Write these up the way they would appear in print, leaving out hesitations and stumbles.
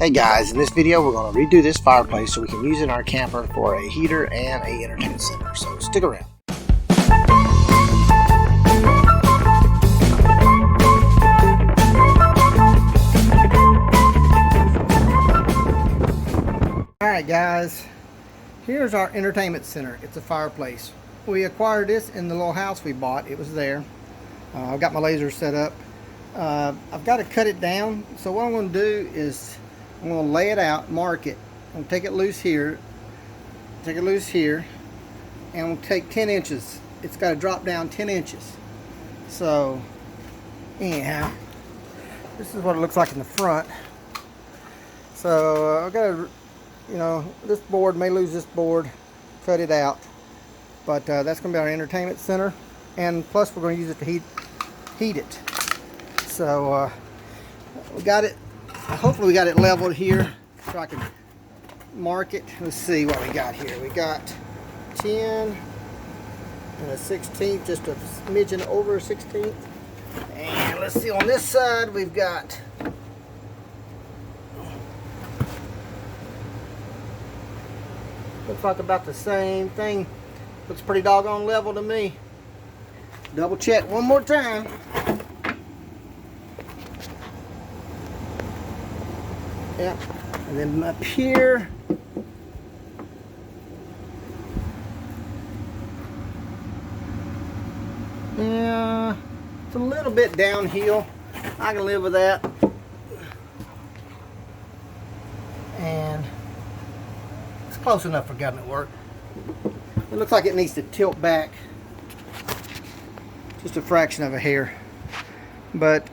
Hey guys, in this video we're going to redo this fireplace so we can use it in our camper for a heater and a entertainment center, so stick around. Alright guys, here's our entertainment center. It's a fireplace. We acquired this in the little house we bought. It was there. I've got my laser set up. I've got to cut it down, so what I'm going to do is I'm going to lay it out, mark it. I'm going to take it loose here, and I'm going to take 10 inches. It's got to drop down 10 inches. So, anyhow, this is what it looks like in the front. So, I've got to, this board, may lose this board, cut it out. But that's going to be our entertainment center. And plus, we're going to use it to heat it. So, we got it. Hopefully we got it leveled here so I can mark it. Let's see what we got here. We got 10 and a 16th, just a smidgen over a 16th. And let's see, on this side we've got looks like about the same thing. Looks pretty doggone level to me. Double check one more time. Yep. And then up here, yeah, it's a little bit downhill. I can live with that. And it's close enough for government work. It looks like it needs to tilt back just a fraction of a hair, but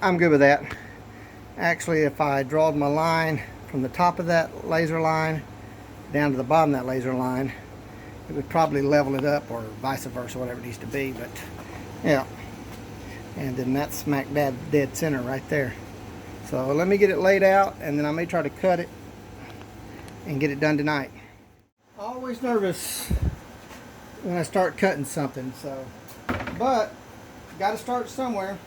I'm good with that. Actually, if I drawed my line from the top of that laser line down to the bottom of that laser line, it would probably level it up, or vice versa, whatever it needs to be. But yeah, and then that's smack dab dead center right there. So let me get it laid out, and then I may try to cut it and get it done tonight. Always nervous when I start cutting something, so, but got to start somewhere.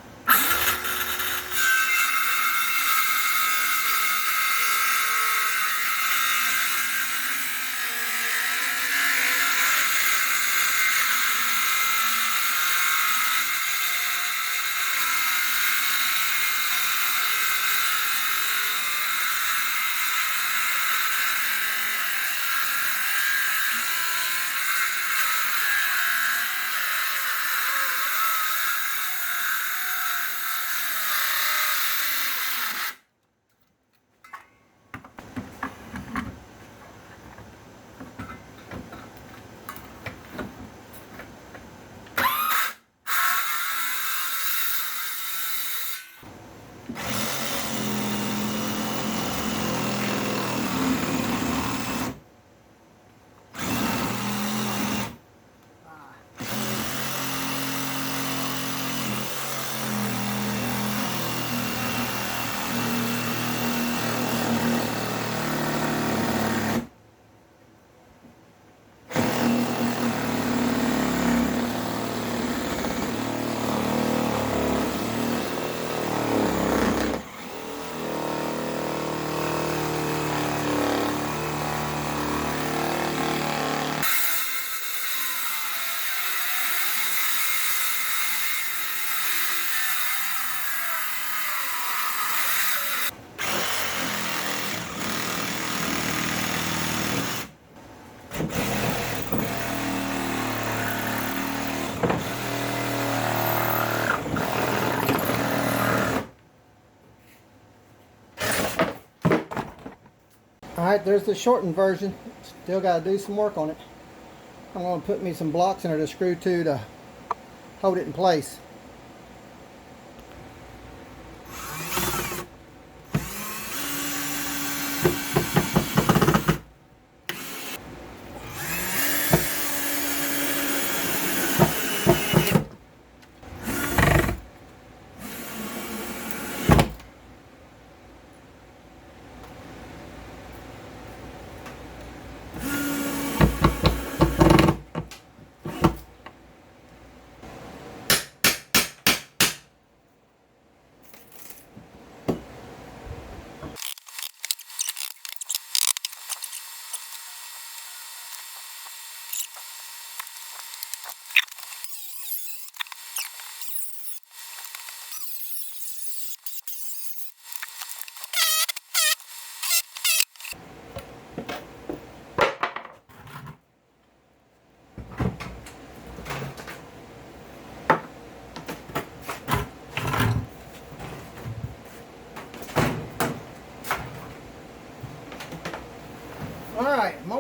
Alright, there's the shortened version. Still got to do some work on it. I'm going to put me some blocks in there to screw to hold it in place.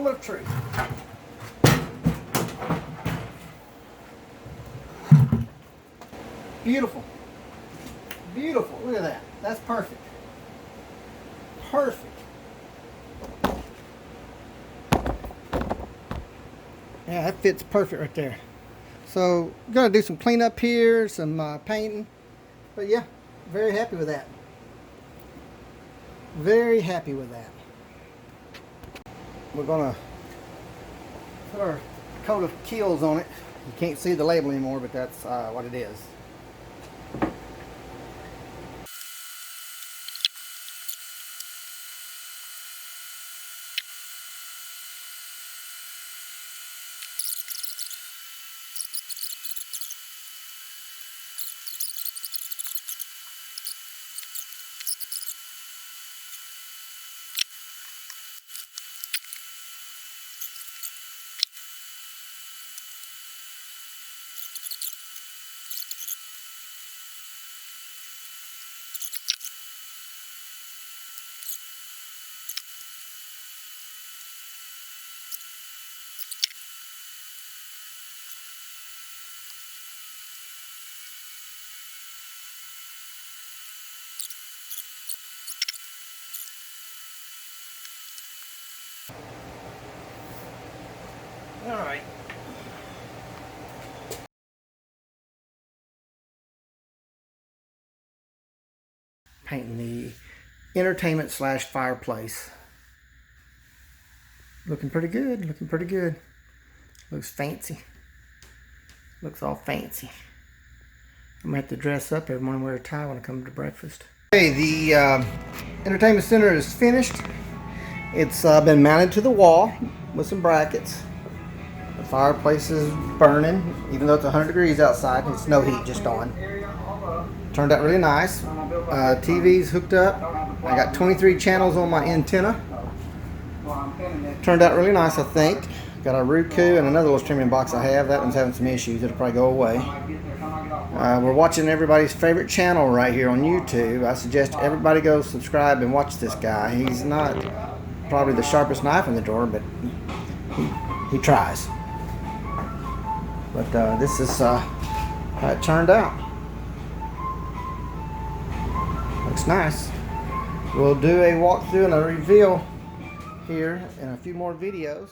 moment of truth. Beautiful. Beautiful. Look at that. That's perfect. Perfect. Yeah, that fits perfect right there. So, I'm going to do some cleanup here, some painting. But yeah, very happy with that. Very happy with that. We're going to put our coat of Kills on it. You can't see the label anymore, but that's what it is. All right. Painting the entertainment / fireplace. Looking pretty good. Looking pretty good. Looks fancy. Looks all fancy. I'm gonna have to dress up every morning, wear a tie when I come to breakfast. Okay, the entertainment center is finished. It's been mounted to the wall with some brackets. The fireplace is burning, even though it's 100 degrees outside. It's no heat, just on. Turned out really nice. TV's hooked up. I got 23 channels on my antenna. Turned out really nice, I think. Got a Roku and another little streaming box I have. That one's having some issues. It'll probably go away. We're watching everybody's favorite channel right here on YouTube. I suggest everybody go subscribe and watch this guy. He's not probably the sharpest knife in the drawer, but he tries. But this is how it turned out. Looks nice. We'll do a walkthrough and a reveal here in a few more videos.